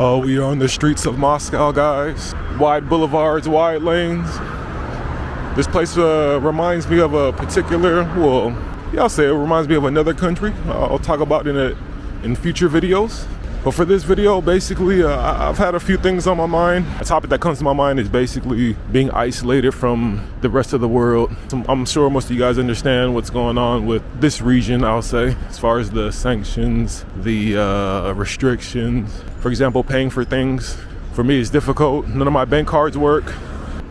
Oh, we are on the streets of Moscow, guys. Wide boulevards, wide lanes. This place reminds me of a particular, well, yeah, I'll say it reminds me of another country. I'll talk about it in future videos. But for this video, basically, I've had a few things on my mind. A topic that comes to my mind is basically being isolated from the rest of the world. I'm sure most of you guys understand what's going on with this region, I'll say, as far as the sanctions, the restrictions. For example, paying for things, for me, is difficult. None of my bank cards work.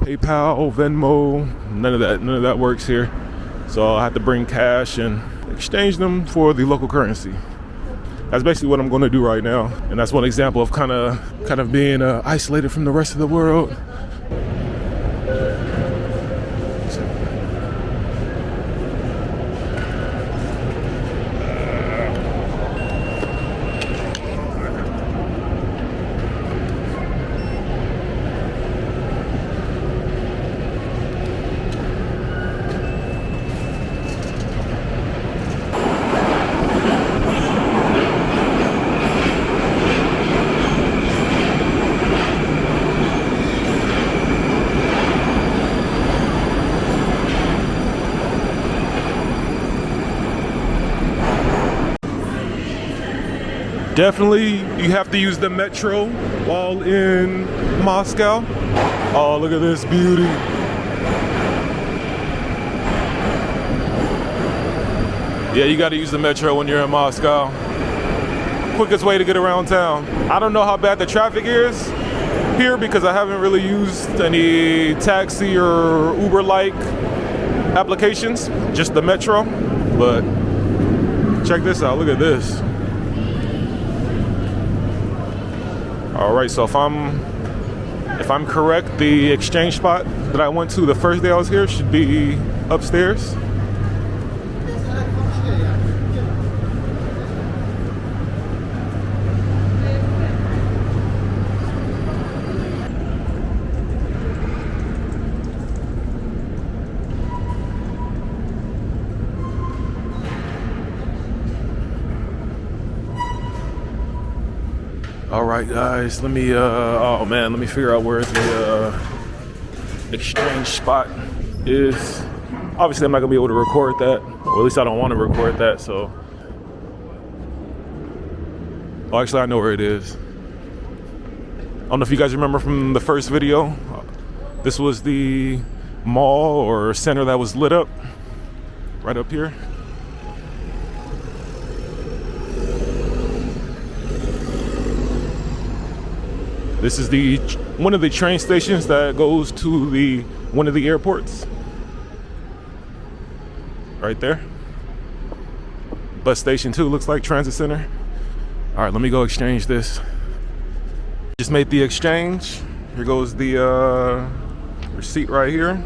PayPal, Venmo, none of that works here. So I have to bring cash and exchange them for the local currency. That's basically what I'm going to do right now, and that's one example of kind of being isolated from the rest of the world. Definitely, you have to use the metro while in Moscow. Oh, look at this beauty. Yeah, you got to use the metro when you're in Moscow. Quickest way to get around town. I don't know how bad the traffic is here because I haven't really used any taxi or Uber-like applications, just the metro. But check this out, look at this. All right, so if I'm correct, the exchange spot that I went to the first day I was here should be upstairs. All right, guys, let me figure out where the exchange spot is. Obviously, I'm not gonna be able to record that, or at least I don't want to record that, so. Oh, actually, I know where it is. I don't know if you guys remember from the first video. This was the mall or center that was lit up, right up here. This is one of the train stations that goes to one of the airports. Right there. Bus station too, looks like transit center. All right, let me go exchange this. Just made the exchange. Here goes the receipt right here.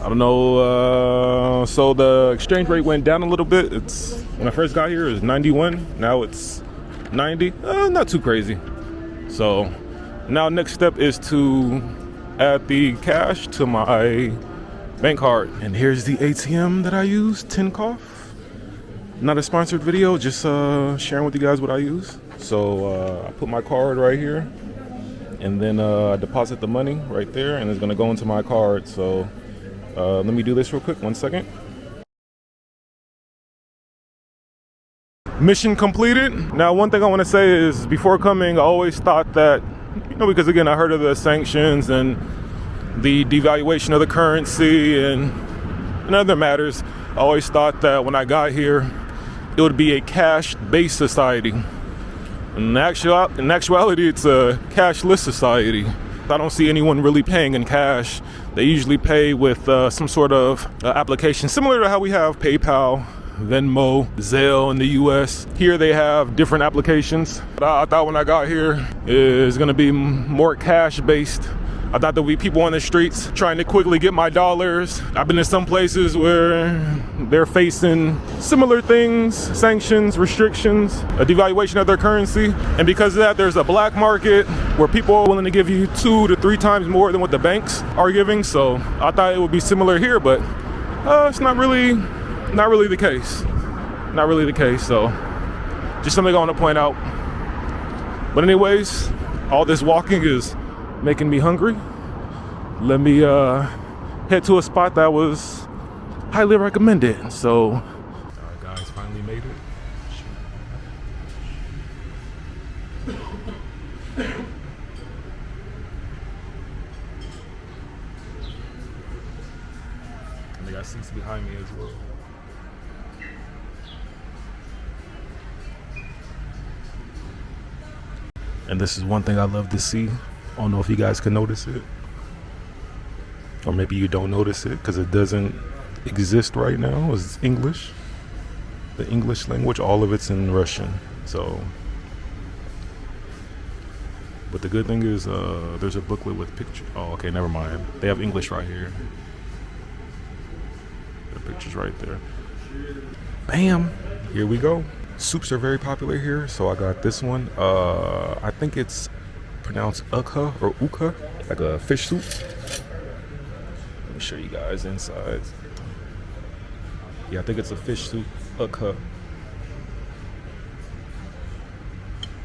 I don't know, so the exchange rate went down a little bit. When I first got here, it was 91. Now it's 90. Not too crazy. So now next step is to add the cash to my bank card. And here's the ATM that I use, Tinkoff. Not a sponsored video, just sharing with you guys what I use. So I put my card right here, and then I deposit the money right there, and it's gonna go into my card. So let me do this real quick, 1 second. Mission completed. Now, one thing I want to say is before coming, I always thought that, because again, I heard of the sanctions and the devaluation of the currency and other matters. I always thought that when I got here, it would be a cash-based society. In actuality, it's a cashless society. I don't see anyone really paying in cash. They usually pay with some sort of application, similar to how we have PayPal, Venmo, Zelle in the US. Here they have different applications. I thought when I got here is gonna be more cash based. I thought there would be people on the streets trying to quickly get my dollars. I've been in some places where they're facing similar things, sanctions, restrictions, a devaluation of their currency. And because of that, there's a black market where people are willing to give you 2 to 3 times more than what the banks are giving. So I thought it would be similar here, but it's not really the case. So just something I want to point out. But anyways, all this walking is making me hungry. Let me head to a spot that was highly recommended. So, all right, guys, finally made it. And they got seats behind me as well. And this is one thing I love to see. I don't know if you guys can notice it. Or maybe you don't notice it because it doesn't exist right now. It's English. The English language, all of it's in Russian. So, but the good thing is there's a booklet with pictures. Oh, okay, never mind. They have English right here. The pictures right there. Bam! Here we go. Soups are very popular here, so I got this one. I think it's pronounced ukha or ukha, like a fish soup. Let me show you guys inside. Yeah, I think it's a fish soup, ukha.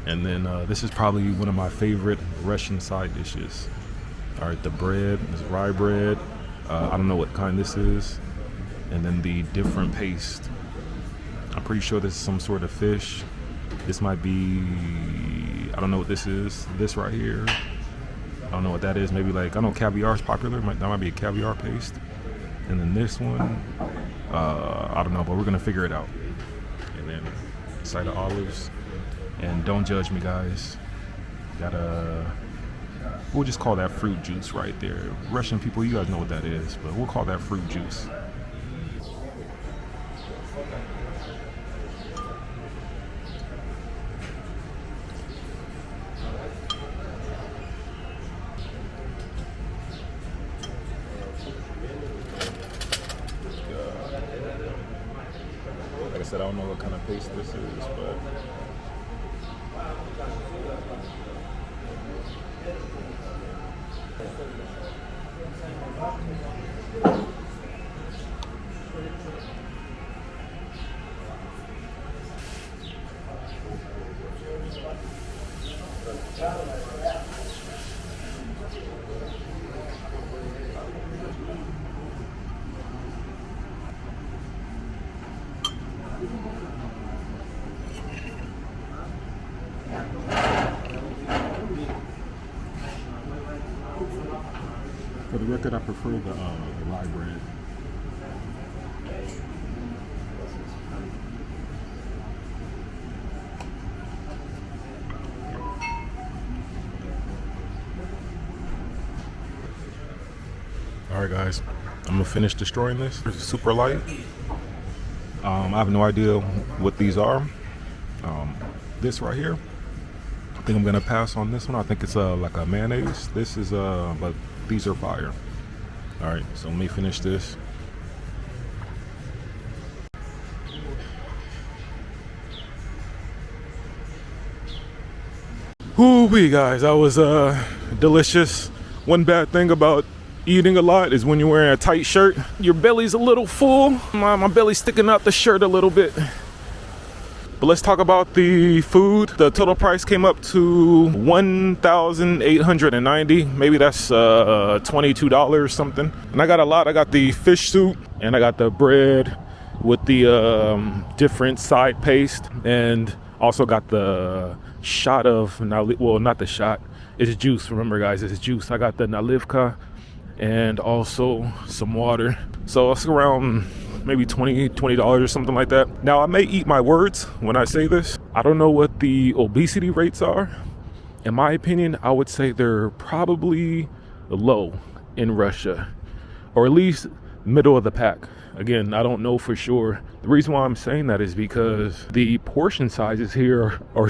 And then this is probably one of my favorite Russian side dishes. All right, the bread is rye bread. I don't know what kind this is. And then the different paste. I'm pretty sure this is some sort of fish. This might be, I don't know what this is. This right here, I don't know what that is. Maybe like, I know caviar is popular. That might be a caviar paste. And then this one, I don't know, but we're gonna figure it out. And then a side of olives. And don't judge me, guys. We'll just call that fruit juice right there. Russian people, you guys know what that is, but we'll call that fruit juice. Like I said, I don't know what kind of paste this is, but for the record, I prefer the rye bread. All right, guys, I'm gonna finish destroying this. It's super light. I have no idea what these are. This right here, I think I'm gonna pass on this one. I think it's like a mayonnaise. This is but these are fire. All right, so let me finish this. Whoo-wee, guys, that was delicious. One bad thing about eating a lot is when you're wearing a tight shirt, your belly's a little full. My belly's sticking out the shirt a little bit. But let's talk about the food. The total price came up to $1,890. Maybe that's $22 or something. And I got a lot. I got the fish soup and I got the bread with the different side paste, and also got the shot of, well, not the shot, it's juice. Remember, guys, it's juice. I got the nalivka and also some water. So it's around maybe $20 or something like that. Now, I may eat my words when I say this. I don't know what the obesity rates are. In my opinion, I would say they're probably low in Russia, or at least middle of the pack. Again, I don't know for sure. The reason why I'm saying that is because the portion sizes here are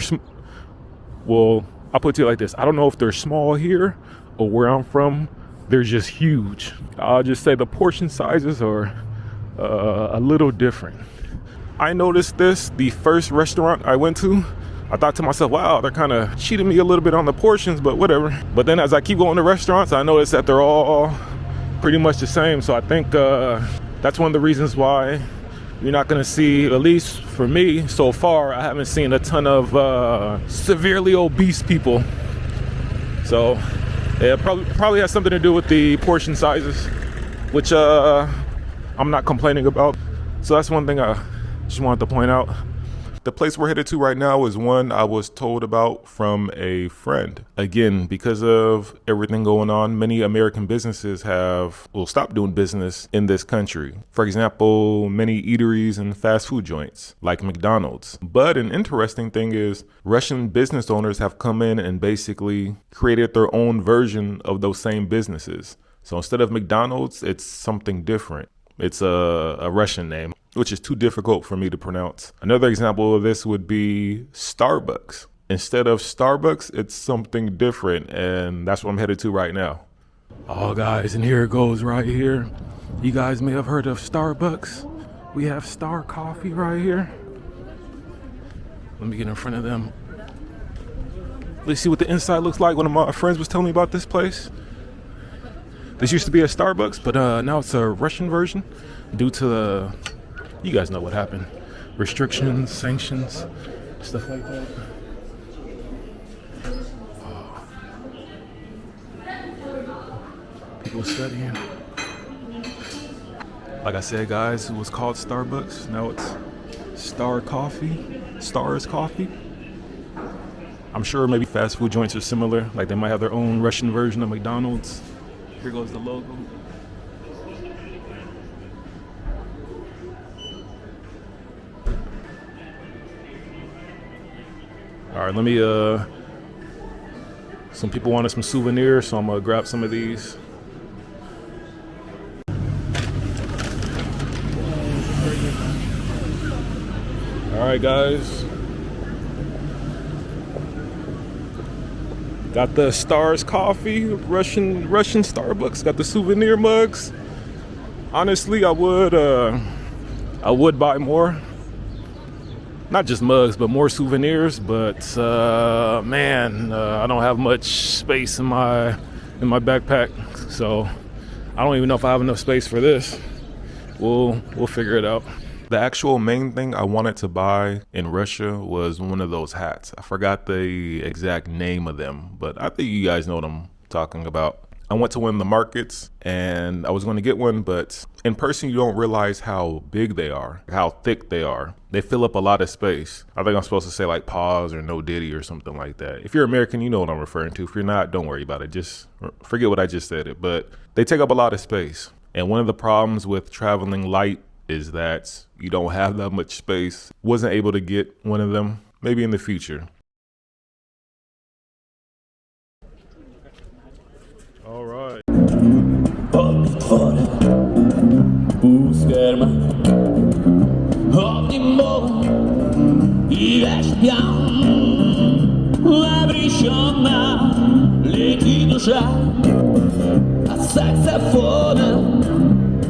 well, I'll put it like this. I don't know if they're small here or where I'm from, they're just huge. I'll just say the portion sizes are a little different. I noticed this the first restaurant I went to. I thought to myself, wow, they're kind of cheating me a little bit on the portions, but whatever. But then as I keep going to restaurants, I notice that they're all pretty much the same. So I think that's one of the reasons why you're not gonna see, at least for me so far, I haven't seen a ton of severely obese people So yeah, probably has something to do with the portion sizes, which I'm not complaining about. So that's one thing I just wanted to point out. The place we're headed to right now is one I was told about from a friend. Again, because of everything going on, many American businesses will stop doing business in this country. For example, many eateries and fast food joints like McDonald's. But an interesting thing is Russian business owners have come in and basically created their own version of those same businesses. So instead of McDonald's, it's something different. It's a Russian name, which is too difficult for me to pronounce. Another example of this would be Starbucks. Instead of Starbucks, it's something different, and that's what I'm headed to right now. Oh, guys, and here it goes right here. You guys may have heard of Starbucks. We have Star Coffee right here. Let me get in front of them. Let's see what the inside looks like. One of my friends was telling me about this place. This used to be a Starbucks, but now it's a Russian version due to the, you guys know what happened. Restrictions, sanctions, stuff like that. Oh. People studying. Like I said, guys, it was called Starbucks. Now it's Star Coffee, Stars Coffee. I'm sure maybe fast food joints are similar. Like they might have their own Russian version of McDonald's. Here goes the logo. All right, let me, some people wanted some souvenirs, so I'm gonna grab some of these. All right, guys. Got the Stars Coffee, Russian Starbucks. Got the souvenir mugs. Honestly, I would buy more. Not just mugs, but more souvenirs. But man, I don't have much space in my backpack, so I don't even know if I have enough space for this. We'll figure it out. The actual main thing I wanted to buy in Russia was one of those hats. I forgot the exact name of them, but I think you guys know what I'm talking about. I went to one of the markets and I was going to get one, but in person you don't realize how big they are, how thick they are. They fill up a lot of space. I think I'm supposed to say like pause or no diddy or something like that. If you're American, you know what I'm referring to. If you're not, don't worry about it. Just forget what I just said, but they take up a lot of space. And one of the problems with traveling light is that you don't have that much space. Wasn't able to get one of them, maybe in the future. All right.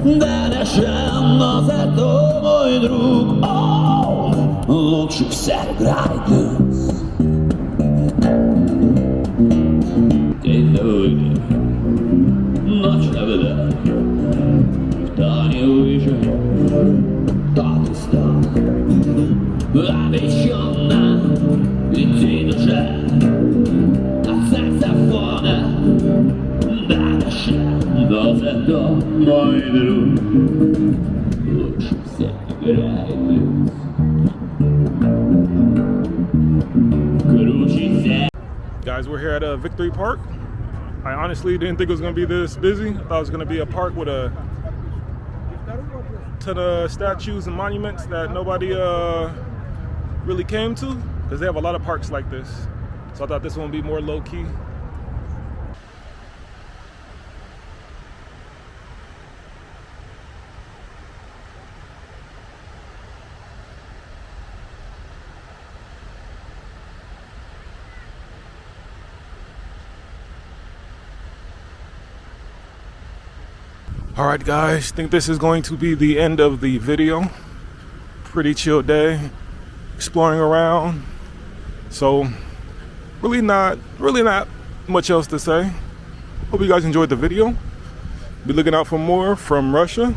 Да но зато мой друг, лучше всех играет блюз. День на выйде, ночь на вода. Кто не выжил, тот и стал. Обреченно летит душа от саксофона до душа. Но зато мой друг лучше всех играет блюз. Круче всех. Guys, we're here at Victory Park. I honestly didn't think it was going to be this busy. I thought it was going to be a park with a ton of statues and monuments that nobody really came to, because they have a lot of parks like this. So I thought this one would be more low-key. All right, guys, think this is going to be the end of the video. Pretty chill day, exploring around. So really not much else to say. Hope you guys enjoyed the video. Be looking out for more from Russia.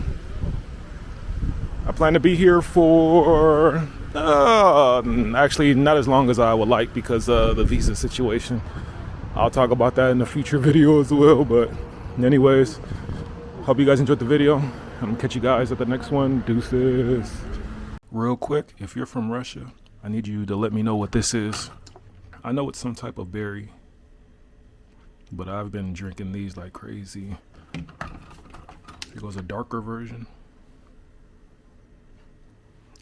I plan to be here for actually not as long as I would like because of the visa situation. I'll talk about that in a future video as well. But anyways, hope you guys enjoyed the video. I'm gonna catch you guys at the next one. Deuces. Real quick, if you're from Russia, I need you to let me know what this is. I know it's some type of berry, but I've been drinking these like crazy. Here goes a darker version.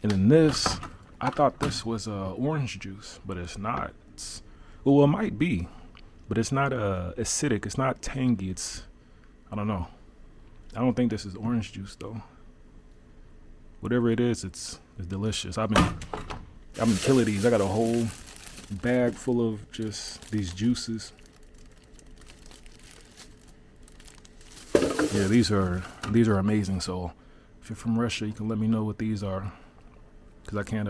And in this, I thought this was orange juice, but it's not. Well, it might be, but it's not acidic. It's not tangy. I don't know. I don't think this is orange juice though. Whatever it is, it's delicious. I've been killing these. I got a whole bag full of just these juices. Yeah, these are amazing. So if you're from Russia, you can let me know what these are, because I can't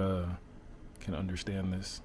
understand this.